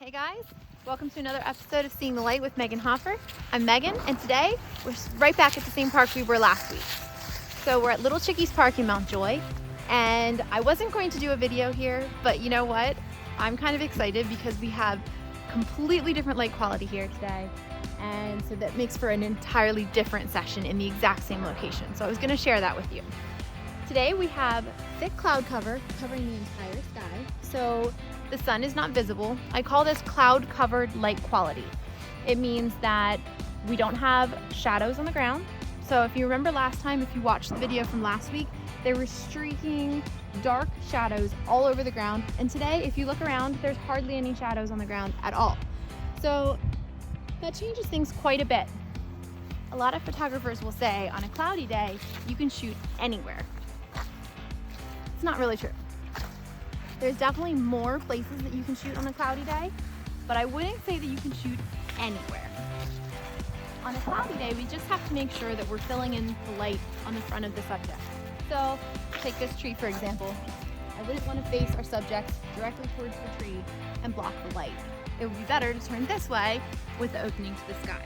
Hey guys, welcome to another episode of Seeing the Light with Megan Hoffer. I'm Megan, and today we're right back at the same park we were last week. So we're at Little Chiques Park in Mount Joy, and I wasn't going to do a video here, but you know what? I'm kind of excited because we have completely different light quality here today, and so that makes for an entirely different session in the exact same location. So I was going to share that with you. Today we have thick cloud cover covering the entire sky, so the sun is not visible. I call this cloud covered light quality. It means that we don't have shadows on the ground. So if you remember last time, if you watched the video from last week, there were streaking dark shadows all over the ground. And today, if you look around, there's hardly any shadows on the ground at all. So that changes things quite a bit. A lot of photographers will say on a cloudy day, you can shoot anywhere. It's not really true. There's definitely more places that you can shoot on a cloudy day, but I wouldn't say that you can shoot anywhere. On a cloudy day, we just have to make sure that we're filling in the light on the front of the subject. So take this tree, for example. I wouldn't want to face our subjects directly towards the tree and block the light. It would be better to turn this way with the opening to the sky.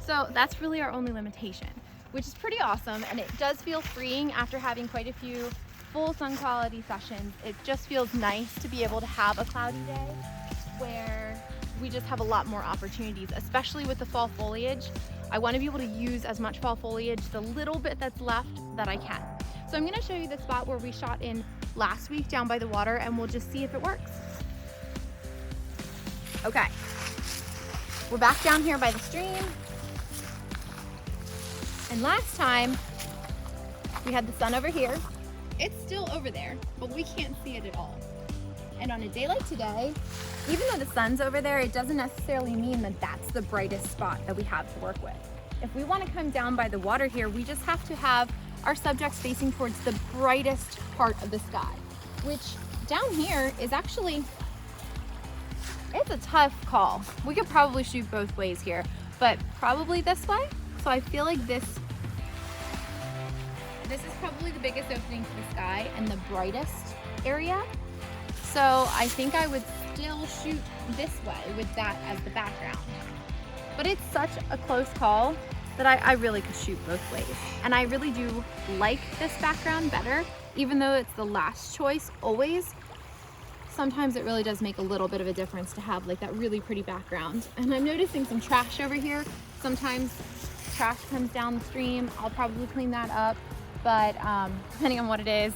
So that's really our only limitation, which is pretty awesome, and it does feel freeing after having quite a few full sun quality sessions. It just feels nice to be able to have a cloudy day where we just have a lot more opportunities, especially with the fall foliage. I want to be able to use as much fall foliage, the little bit that's left, that I can. So I'm going to show you the spot where we shot in last week down by the water, and we'll just see if it works. Okay, we're back down here by the stream, and last time we had the sun over here. It's still over there, but we can't see it at all. And on a day like today, even though the sun's over there, it doesn't necessarily mean that that's the brightest spot that we have to work with. If we want to come down by the water here, we just have to have our subjects facing towards the brightest part of the sky, which down here is actually, it's a tough call. We could probably shoot both ways here, but probably this way. So I feel like this is probably the biggest opening to the sky and the brightest area. So I think I would still shoot this way with that as the background. But it's such a close call that I really could shoot both ways. And I really do like this background better, even though it's the last choice always. Sometimes it really does make a little bit of a difference to have like that really pretty background. And I'm noticing some trash over here. Sometimes trash comes down the stream. I'll probably clean that up. But depending on what it is.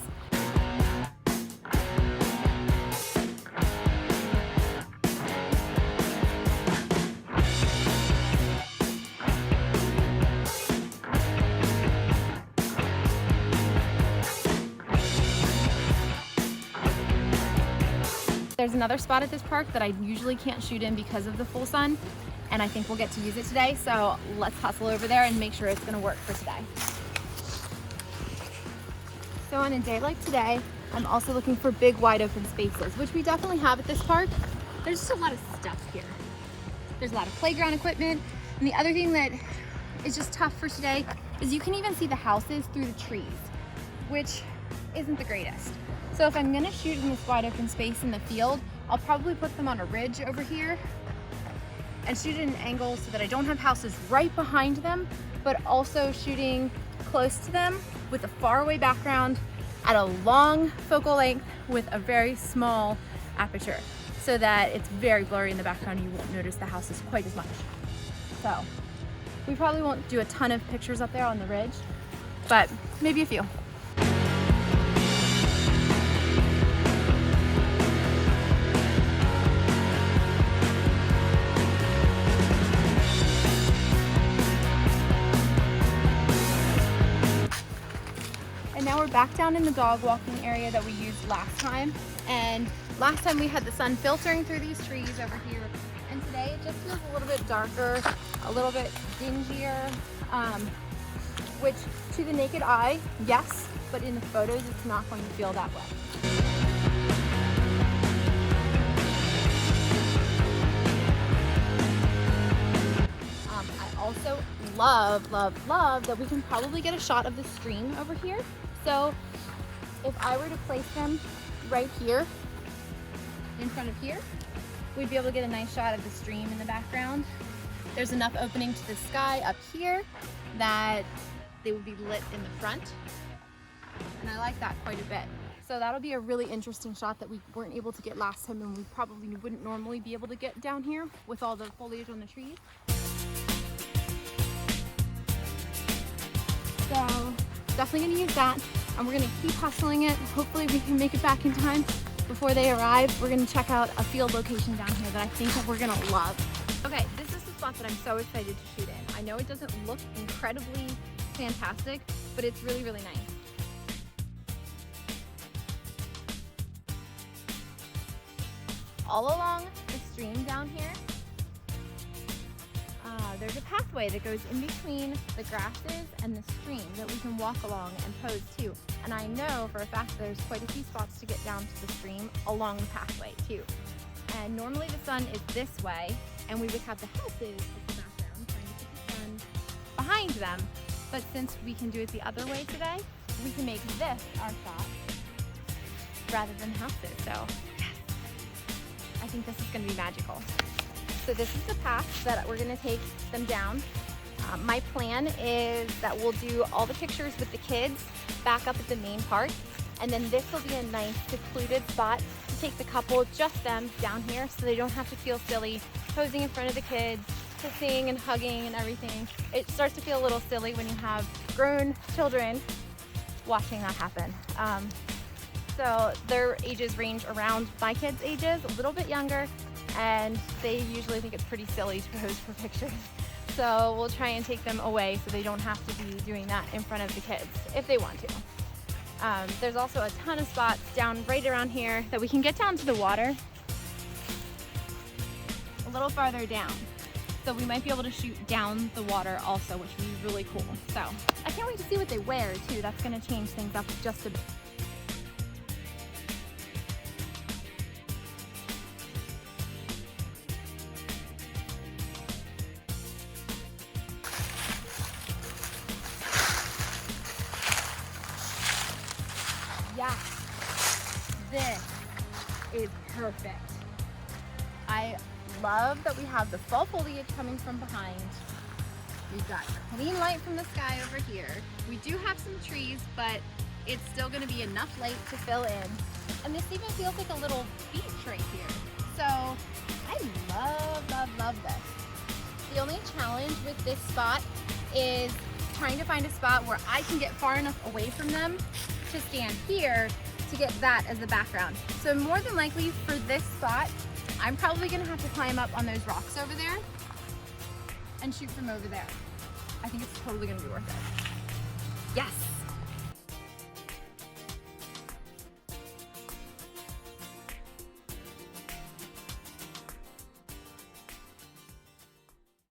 There's another spot at this park that I usually can't shoot in because of the full sun, and I think we'll get to use it today. So let's hustle over there and make sure it's gonna work for today. So on a day like today, I'm also looking for big wide open spaces, which we definitely have at this park. There's just a lot of stuff here. There's a lot of playground equipment. And the other thing that is just tough for today is you can even see the houses through the trees, which isn't the greatest. So if I'm gonna shoot in this wide open space in the field, I'll probably put them on a ridge over here and shoot at an angle so that I don't have houses right behind them, but also shooting close to them with a faraway background at a long focal length with a very small aperture so that it's very blurry in the background. You won't notice the houses quite as much. So we probably won't do a ton of pictures up there on the ridge, but maybe a few. And now we're back down in the dog walking area that we used last time. And last time we had the sun filtering through these trees over here. And today it just feels a little bit darker, a little bit dingier, which to the naked eye, yes, but in the photos it's not going to feel that way. I also love that we can probably get a shot of the stream over here. So if I were to place them right here in front of here, we'd be able to get a nice shot of the stream in the background. There's enough opening to the sky up here that they would be lit in the front. And I like that quite a bit. So that'll be a really interesting shot that we weren't able to get last time, and we probably wouldn't normally be able to get down here with all the foliage on the trees. So definitely gonna use that, and we're gonna keep hustling it. Hopefully we can make it back in time before they arrive. We're gonna check out a field location down here that I think that we're gonna love. Okay, this is the spot that I'm so excited to shoot in. I know it doesn't look incredibly fantastic, but it's really, really nice. All along the stream down here, there's a pathway that goes in between the grasses and the stream that we can walk along and pose too. And I know for a fact there's quite a few spots to get down to the stream along the pathway too. And normally the sun is this way, and we would have the houses in the background trying to keep the sun behind them. But since we can do it the other way today, we can make this our shot rather than houses. So I think this is going to be magical. So this is the path that we're going to take them down. My plan is that we'll do all the pictures with the kids back up at the main park, and then this will be a nice secluded spot to take the couple, just them, down here so they don't have to feel silly posing in front of the kids, kissing and hugging and everything. It starts to feel a little silly when you have grown children watching that happen. So their ages range around my kids' ages, a little bit younger, and they usually think it's pretty silly to pose for pictures. So we'll try and take them away so they don't have to be doing that in front of the kids if they want to. There's also a ton of spots down right around here that we can get down to the water a little farther down. So we might be able to shoot down the water also, which would be really cool. So I can't wait to see what they wear too. That's gonna change things up just a bit. Yeah, this is perfect. I love that we have the fall foliage coming from behind. We've got clean light from the sky over here. We do have some trees, but it's still gonna be enough light to fill in. And this even feels like a little beach right here. So I love this. The only challenge with this spot is trying to find a spot where I can get far enough away from them to stand here to get that as the background. So more than likely for this spot, I'm probably gonna have to climb up on those rocks over there and shoot from over there. I think it's totally gonna be worth it. Yes.